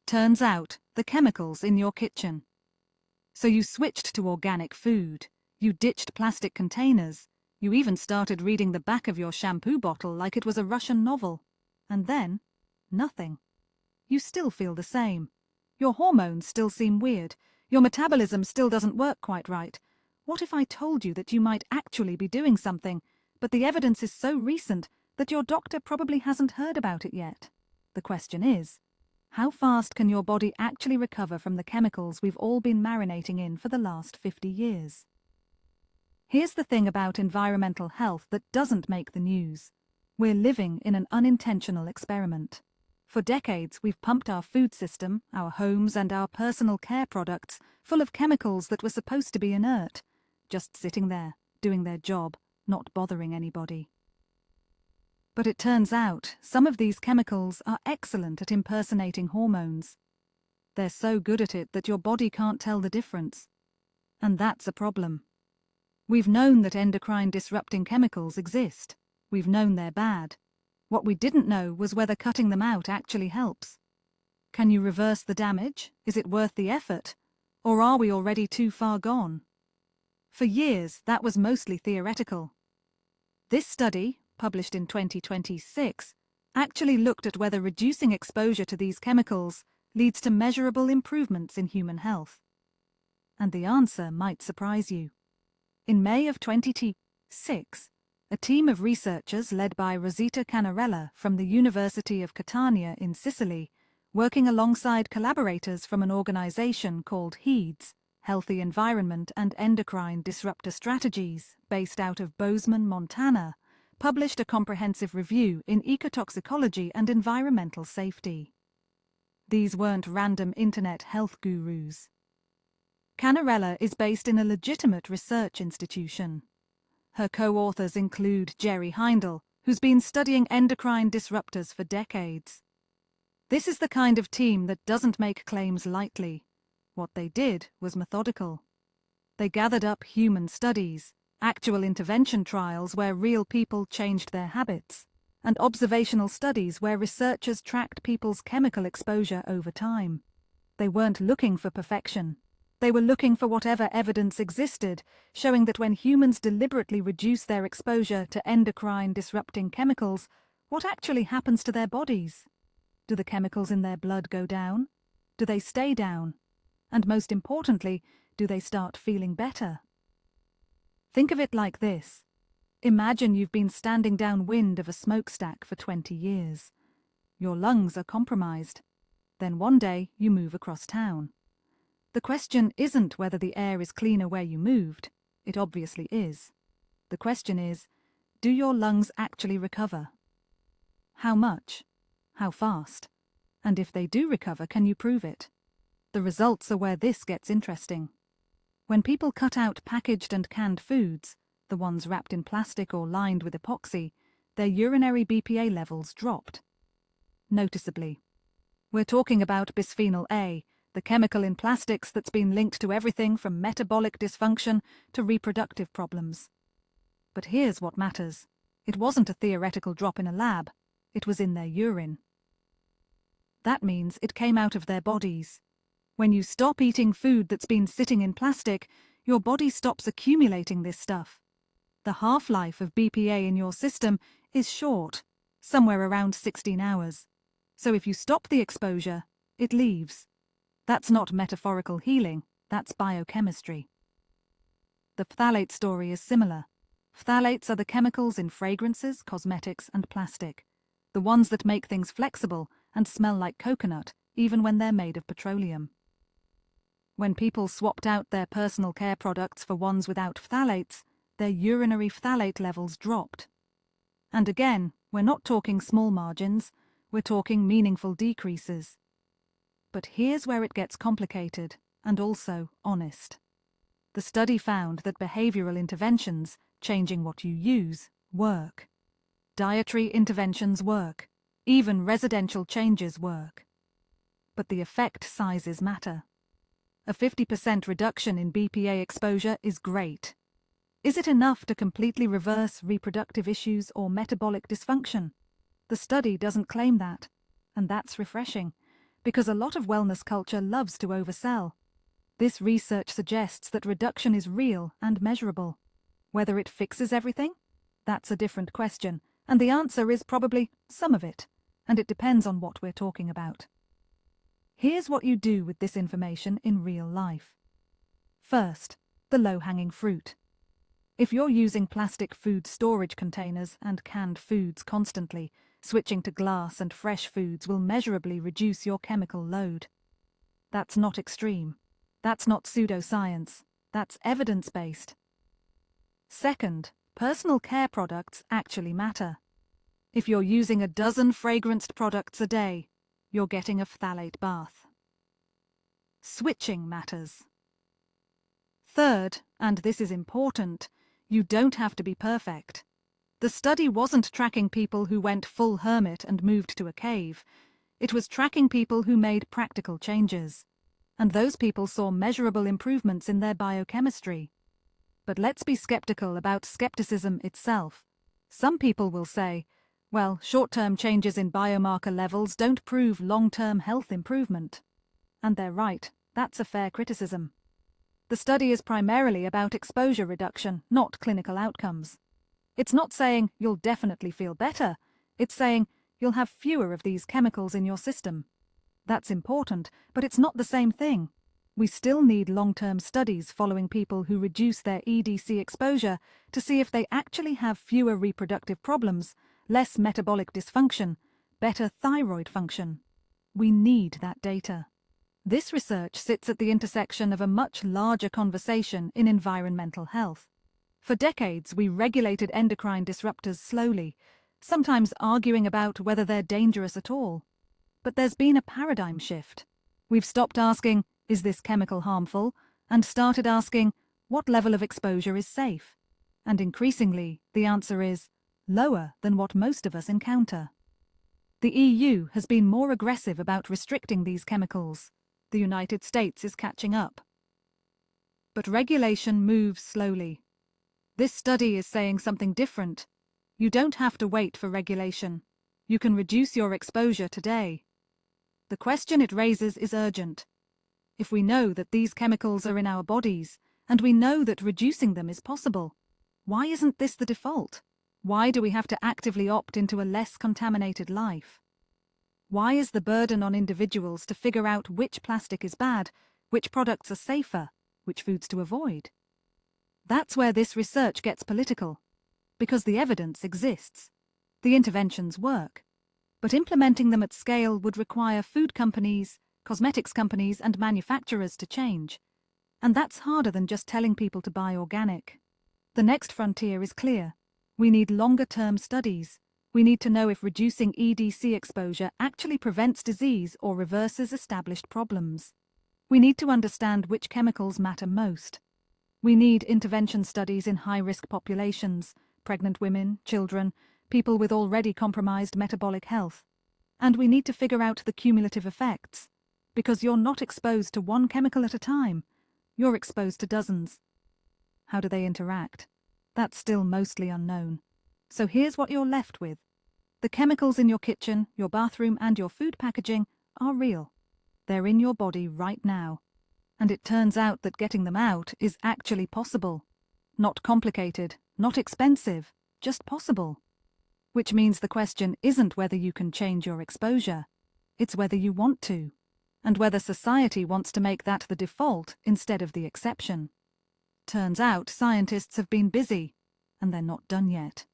Turns out, the chemicals in your kitchen. So you switched to organic food, you ditched plastic containers, you even started reading the back of your shampoo bottle like it was a Russian novel. And then, nothing. You still feel the same. Your hormones still seem weird. Your metabolism still doesn't work quite right. What if I told you that you might actually be doing something, but the evidence is so recent that your doctor probably hasn't heard about it yet? The question is, how fast can your body actually recover from the chemicals we've all been marinating in for the last 50 years? Here's the thing about environmental health that doesn't make the news. We're living in an unintentional experiment. For decades, we've pumped our food system, our homes, and our personal care products full of chemicals that were supposed to be inert, just sitting there, doing their job, not bothering anybody. But it turns out some of these chemicals are excellent at impersonating hormones. They're so good at it that your body can't tell the difference. And that's a problem. We've known that endocrine-disrupting chemicals exist. We've known they're bad. What we didn't know was whether cutting them out actually helps. Can you reverse the damage? Is it worth the effort? Or are we already too far gone? For years, that was mostly theoretical. This study, published in 2026, actually looked at whether reducing exposure to these chemicals leads to measurable improvements in human health. And the answer might surprise you. In May of 2026, a team of researchers led by Cannarella from the University of Catania in Sicily, working alongside collaborators from an organization called HEEDS, Healthy Environment and Endocrine Disruptor Strategies, based out of Bozeman, Montana, published a comprehensive review in Ecotoxicology and Environmental Safety. These weren't random internet health gurus. Cannarella is based in a legitimate research institution. Her co-authors include Jerry Heindel, who's been studying endocrine disruptors for decades. This is the kind of team that doesn't make claims lightly. What they did was methodical. They gathered up human studies, actual intervention trials where real people changed their habits, and observational studies where researchers tracked people's chemical exposure over time. They weren't looking for perfection. They were looking for whatever evidence existed, showing that when humans deliberately reduce their exposure to endocrine-disrupting chemicals, what actually happens to their bodies? Do the chemicals in their blood go down? Do they stay down? And most importantly, do they start feeling better? Think of it like this. Imagine you've been standing downwind of a smokestack for 20 years. Your lungs are compromised. Then one day you move across town. The question isn't whether the air is cleaner where you moved. It obviously is. The question is, do your lungs actually recover? How much? How fast? And if they do recover, can you prove it? The results are where this gets interesting. When people cut out packaged and canned foods, the ones wrapped in plastic or lined with epoxy, their urinary BPA levels dropped. Noticeably. We're talking about bisphenol A, the chemical in plastics that's been linked to everything from metabolic dysfunction to reproductive problems. But here's what matters. It wasn't a theoretical drop in a lab. It was in their urine. That means it came out of their bodies. When you stop eating food that's been sitting in plastic, your body stops accumulating this stuff. The half-life of BPA in your system is short, somewhere around 16 hours. So if you stop the exposure, it leaves. That's not metaphorical healing, that's biochemistry. The phthalate story is similar. Phthalates are the chemicals in fragrances, cosmetics, and plastic. The ones that make things flexible and smell like coconut, even when they're made of petroleum. When people swapped out their personal care products for ones without phthalates, their urinary phthalate levels dropped. And again, we're not talking small margins, we're talking meaningful decreases. But here's where it gets complicated, and also honest. The study found that behavioral interventions, changing what you use, work. Dietary interventions work. Even residential changes work. But the effect sizes matter. A 50% reduction in BPA exposure is great. Is it enough to completely reverse reproductive issues or metabolic dysfunction? The study doesn't claim that, and that's refreshing, because a lot of wellness culture loves to oversell. This research suggests that reduction is real and measurable. Whether it fixes everything? That's a different question, and the answer is probably some of it, and it depends on what we're talking about. Here's what you do with this information in real life. First, the low-hanging fruit. If you're using plastic food storage containers and canned foods constantly, switching to glass and fresh foods will measurably reduce your chemical load. That's not extreme. That's not pseudoscience. That's evidence-based. Second, personal care products actually matter. If you're using a dozen fragranced products a day, you're getting a phthalate bath. Switching matters. Third, and this is important, you don't have to be perfect. The study wasn't tracking people who went full hermit and moved to a cave. It was tracking people who made practical changes. And those people saw measurable improvements in their biochemistry. But let's be skeptical about skepticism itself. Some people will say, well, short-term changes in biomarker levels don't prove long-term health improvement. And they're right. That's a fair criticism. The study is primarily about exposure reduction, not clinical outcomes. It's not saying you'll definitely feel better. It's saying you'll have fewer of these chemicals in your system. That's important, but it's not the same thing. We still need long-term studies following people who reduce their EDC exposure to see if they actually have fewer reproductive problems, less metabolic dysfunction, better thyroid function. We need that data. This research sits at the intersection of a much larger conversation in environmental health. For decades, we regulated endocrine disruptors slowly, sometimes arguing about whether they're dangerous at all. But there's been a paradigm shift. We've stopped asking, is this chemical harmful, and started asking, what level of exposure is safe? And increasingly, the answer is lower than what most of us encounter. The EU has been more aggressive about restricting these chemicals. The United States is catching up. But regulation moves slowly. This study is saying something different. You don't have to wait for regulation. You can reduce your exposure today. The question it raises is urgent. If we know that these chemicals are in our bodies, and we know that reducing them is possible, why isn't this the default? Why do we have to actively opt into a less contaminated life? Why is the burden on individuals to figure out which plastic is bad, which products are safer, which foods to avoid? That's where this research gets political, because the evidence exists. The interventions work. But implementing them at scale would require food companies, cosmetics companies, and manufacturers to change. And that's harder than just telling people to buy organic. The next frontier is clear. We need longer-term studies. We need to know if reducing EDC exposure actually prevents disease or reverses established problems. We need to understand which chemicals matter most. We need intervention studies in high-risk populations, pregnant women, children, people with already compromised metabolic health. And we need to figure out the cumulative effects, because you're not exposed to one chemical at a time. You're exposed to dozens. How do they interact? That's still mostly unknown. So here's what you're left with. The chemicals in your kitchen, your bathroom, and your food packaging are real. They're in your body right now. And it turns out that getting them out is actually possible. Not complicated, not expensive, just possible. Which means the question isn't whether you can change your exposure. It's whether you want to, and whether society wants to make that the default instead of the exception. Turns out scientists have been busy, and they're not done yet.